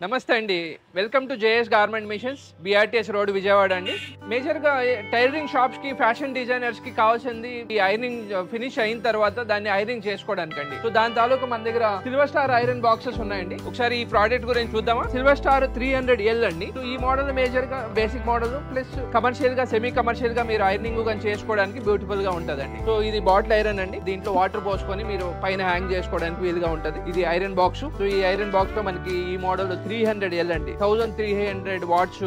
నమస్తే అండి. Welcome to JS garment machines, BRTS road, Vijayawada అండి. మేజర్గా టైలరింగ్ షాప్స్కి, ఫ్యాషన్ డిజైనర్స్కి కావాల్సింది ఈ ఐరనింగ్ ఫినిష్ అయిన తర్వాత దాన్ని ఐరనింగ్ చేసుకోవడానికి అండి. సో దాని తాలూకు మన దగ్గర సిల్వర్ స్టార్ ఐరన్ బాక్సెస్ ఉన్నాయండి. ఒకసారి ఈ ప్రోడక్ట్ గురించి చూద్దామా. సిల్వర్ స్టార్ 300L అండి. సో ఈ మోడల్ మేజర్గా బేసిక్ మోడల్ ప్లస్ కమర్షియల్ గా, సెమీ కమర్షియల్ గా మీరు ఐరనింగ్ కానీ చేసుకోవడానికి బ్యూటిఫుల్ గా ఉంటదండి. సో ఇది బాటిల్ ఐరన్ అండి. దీంట్లో వాటర్ పోసుకొని మీరు పైన హ్యాంగ్ చేసుకోవడానికి వీలుగా ఉంటది. ఇది ఐరన్ బాక్స్. సో ఈ ఐరన్ బాక్స్ లో మనకి ఈ మోడల్ 300L అండి. 1300 వాట్స్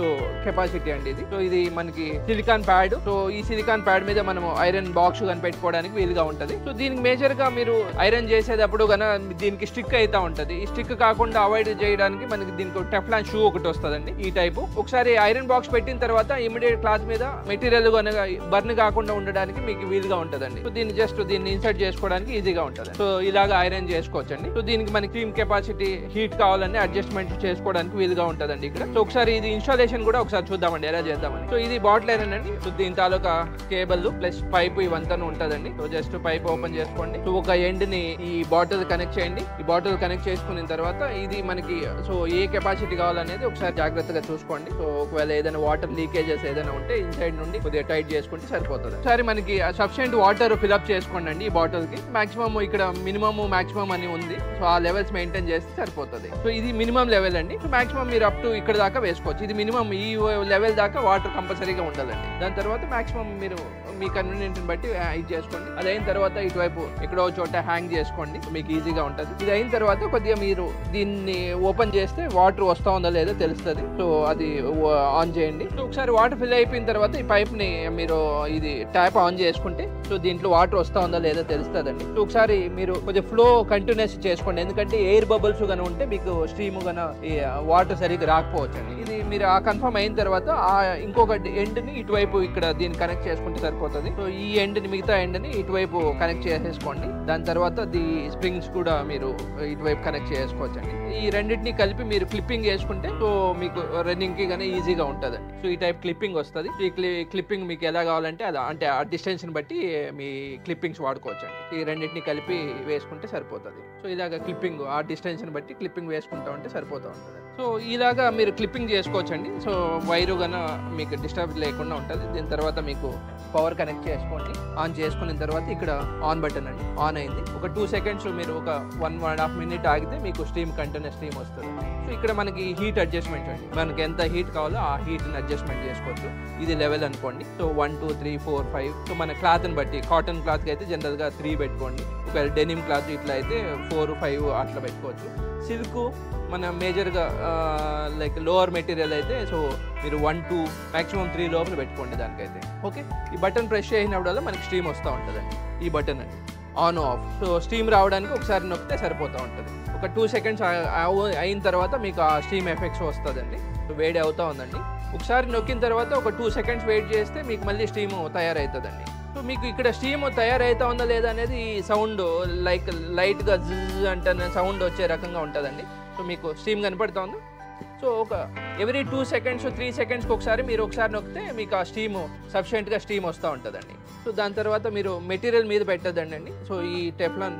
కెపాసిటీ అండి ఇది. సో ఇది మనకి సిలికాన్ ప్యాడ్. సో ఈ సిలికాన్ ప్యాడ్ మీద మనం ఐరన్ బాక్స్ కానీ పెట్టుకోవడానికి వీలుగా ఉంటది. సో దీనికి మేజర్ గా మీరు ఐరన్ చేసేటప్పుడు కన్నా దీనికి స్టిక్ అయితే ఉంటది. ఈ స్టిక్ కాకుండా అవాయిడ్ చేయడానికి మనకి దీనికి టెఫ్లాన్ షూ ఒకటి వస్తుందండి, ఈ టైపు. ఒకసారి ఐరన్ బాక్స్ పెట్టిన తర్వాత ఇమిడియట్ క్లాత్ మీద మెటీరియల్ బర్న్ కాకుండా ఉండడానికి మీకు వీలుగా ఉంటదండి. సో దీన్ని ఇన్సర్ట్ చేసుకోవడానికి ఈజీగా ఉంటది. సో ఇలాగా ఐరన్ చేసుకోవచ్చండి. సో దీనికి మనకి క్రీమ్ కెపాసిటీ, హీట్ కావాలని అడ్జస్ట్మెంట్ చేసుకోవడానికి వీలుగా ఉంటదండి ఇక్కడ. సో ఒకసారి ఇది ఇన్స్టాలేషన్ కూడా ఒకసారి చూద్దామండి ఎలా చేద్దామని. సో ఇది బాటిల్ ఐరన్ అండి. సో దీని తాలూకా కేబుల్ ప్లస్ పైప్ ఇవంతా ఉంటదండి. సో జస్ట్ పైప్ ఓపెన్ చేసుకోండి. సో ఒక ఎండ్ ని ఈ బాటిల్ కనెక్ట్ చేయండి. ఈ బాటిల్ కనెక్ట్ చేసుకున్న తర్వాత ఇది మనకి సో ఏ కెపాసిటీ కావాలనేది ఒకసారి జాగ్రత్తగా చూసుకోండి. సో ఒకవేళ ఏదైనా వాటర్ లీకేజెస్ ఏదైనా ఉంటే ఇన్సైడ్ నుండి కొద్దిగా టైట్ చేసుకుంటే సరిపోతుంది. ఒకసారి మనకి సఫిషియెంట్ వాటర్ ఫిల్అప్ చేసుకోండి అండి ఈ బాటిల్ కి. మాక్సిమం ఇక్కడ మినిమం మాక్సిమం అని ఉంది. సో ఆ లెవెల్స్ మెయింటైన్ చేస్తే సరిపోతుంది. సో ఇది మినిమం లెవెల్ అండి. సో మాక్సిమం మీరు అప్ టు ఇక్కడ దాకా వేసుకోవచ్చు. ఇది మినిమం ఈ లెవెల్ దాకా వాటర్ కంపల్సరీగా ఉండాలండి. దాని తర్వాత మాక్సిమం మీరు మీ కన్వీనియంట్ బట్టి ఇది చేసుకోండి. అది అయిన తర్వాత ఇటువైపు ఎక్కడో చోట హ్యాంగ్ చేసుకోండి, మీకు ఈజీగా ఉంటుంది. ఇది అయిన తర్వాత కొద్దిగా మీరు దీన్ని ఓపెన్ చేస్తే వాటర్ వస్తా ఉందా లేదో తెలుస్తుంది. సో అది ఆన్ చేయండి. సో ఒకసారి వాటర్ ఫిల్ అయిపోయిన తర్వాత ఈ పైప్ ని మీరు ఇది ట్యాప్ ఆన్ చేసుకుంటే సో దీంట్లో వాటర్ వస్తా ఉందా లేదో తెలుస్తుందండి. సో ఒకసారి మీరు కొంచెం ఫ్లో కంటిన్యూస్ చేసుకోండి, ఎందుకంటే ఎయిర్ బబుల్స్ గానే ఉంటే మీకు స్ట్రీమ్ గాన వాటర్ సరిగ్గా రాకపోవచ్చు అండి. ఇది మీరు ఆ కన్ఫర్మ్ అయిన తర్వాత ఆ ఇంకొక ఎండ్ ని ఇటువైపు ఇక్కడ దీన్ని కనెక్ట్ చేసుకుంటే సరిపోతుంది. సో ఈ ఎండ్ ని, మిగతా ఎండ్ ని ఇటువైపు కనెక్ట్ చేసేసుకోండి. దాని తర్వాత ది స్ప్రింగ్స్ కూడా మీరు ఇటువైపు కనెక్ట్ చేసుకోవచ్చు అండి. ఈ రెండింటిని కలిపి మీరు క్లిప్పింగ్ వేసుకుంటే సో మీకు రన్నింగ్ కి గానీ ఈజీగా ఉంటుందండి. సో ఈ టైప్ క్లిప్పింగ్ వస్తుంది. ఈ క్లిప్పింగ్ మీకు ఎలా కావాలంటే అంటే ఆ డిస్టెన్స్ ని బట్టి మీ క్లిప్పింగ్స్ వాడుకోవచ్చు అండి. ఈ రెండింటిని కలిపి వేసుకుంటే సరిపోతుంది. సో ఇలాగ క్లిప్పింగ్ ఆ డిస్టెన్స్ ని బట్టి క్లిప్పింగ్ వేసుకుంటా ఉంటే సరిపోతూ ఉంటుంది. సో ఇలాగా మీరు క్లిప్పింగ్ చేసుకోవచ్చండి. సో వైరు గన మీకు డిస్టర్బ్ లేకుండా ఉంటుంది. దీని తర్వాత మీకు పవర్ కనెక్ట్ చేసుకోండి. ఆన్ చేసుకున్న తర్వాత ఇక్కడ ఆన్ బటన్ అండి, ఆన్ అయింది. ఒక 2 సెకండ్స్ మీరు ఒక 1.5 మినిట్ ఆగితే మీకు కంటిన్యూస్ స్ట్రీమ్ వస్తుంది. సో ఇక్కడ మనకి హీట్ అడ్జస్ట్మెంట్ అండి, మనకి ఎంత హీట్ కావాలో ఆ హీట్ని అడ్జస్ట్మెంట్ చేసుకోవచ్చు. ఇది లెవెల్ అనుకోండి. సో 1 2 3 4 5. సో మన క్లాత్ని బట్టి, కాటన్ క్లాత్కి అయితే జనరల్గా 3 పెట్టుకోండి. ఒకవేళ డెనిమ్ క్లాత్ ఇట్లా అయితే 4 5 అట్లా పెట్టుకోవచ్చు. సిల్క్ మన మేజర్గా లైక్ లోవర్ మెటీరియల్ అయితే సో మీరు 1 2 మ్యాక్సిమం 3 లోపల పెట్టుకోండి దానికైతే. ఓకే, ఈ బటన్ ప్రెస్ చేసినప్పుడల్లా మనకి స్ట్రీమ్ వస్తూ ఉంటుందండి. ఈ బటన్ అండి ఆన్ ఆఫ్. సో స్ట్రీమ్ రావడానికి ఒకసారి నొక్కితే సరిపోతూ ఉంటుంది. ఒక 2 సెకండ్స్ అయిన తర్వాత మీకు ఆ స్ట్రీమ్ ఎఫెక్ట్స్ వస్తుందండి. సో వేడి అవుతూ ఉందండి. ఒకసారి నొక్కిన తర్వాత ఒక 2 సెకండ్స్ వెయిట్ చేస్తే మీకు మళ్ళీ స్ట్రీమ్ తయారవుతుందండి. సో మీకు ఇక్కడ స్టీమ్ తయారైతా ఉందా లేదా అనేది సౌండ్ లైక్ లైట్గా జిజ్ అంటే సౌండ్ వచ్చే రకంగా ఉంటుందండి. సో మీకు స్టీమ్ కనపడుతూ ఉంది. సో ఒక ఎవ్రీ 2 సెకండ్స్ 3 సెకండ్స్కి ఒకసారి మీరు ఒకసారి నొక్కితే మీకు ఆ స్టీమ్ సఫిషియెంట్గా స్టీమ్ వస్తూ ఉంటుందండి. సో దాని తర్వాత మీరు మెటీరియల్ మీద పెట్టద్దండి. సో ఈ టెఫ్లాన్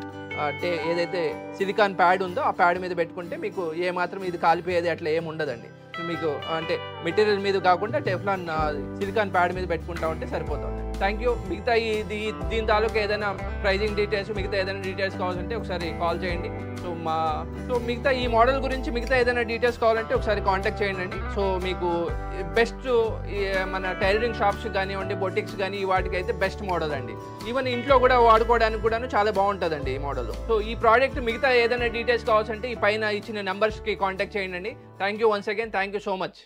ఏదైతే సిలికాన్ ప్యాడ్ ఉందో ఆ ప్యాడ్ మీద పెట్టుకుంటే మీకు ఏమాత్రం ఇది కాలిపోయేది అట్లా ఏమి ఉండదండి. మీకు అంటే మెటీరియల్ మీద కాకుండా టెఫ్లాన్ సిలికాన్ ప్యాడ్ మీద పెట్టుకుంటా ఉంటే సరిపోతుంది. Thank you. మిగతా దీని తాలూకా ఏదైనా ప్రైజింగ్ డీటెయిల్స్, మిగతా ఏదైనా డీటెయిల్స్ కావాలంటే ఒకసారి కాల్ చేయండి. సో మిగతా ఈ మోడల్ గురించి మిగతా ఏదైనా డీటెయిల్స్ కావాలంటే ఒకసారి కాంటాక్ట్ చేయండి. సో మీకు బెస్ట్ మన టైలరింగ్ షాప్స్ కానివ్వండి, బొటిక్స్ కానీ వాటికి అయితే బెస్ట్ మోడల్ అండి. ఈవెన్ ఇంట్లో కూడా వాడుకోవడానికి కూడా చాలా బాగుంటుందండి ఈ మోడల్. సో ఈ ప్రోడక్ట్ మిగతా ఏదైనా డీటెయిల్స్ కావాల్సింటే ఈ పైన ఇచ్చిన నెంబర్స్కి కాంటాక్ట్ చేయండి. Thank you once again. Thank you so much.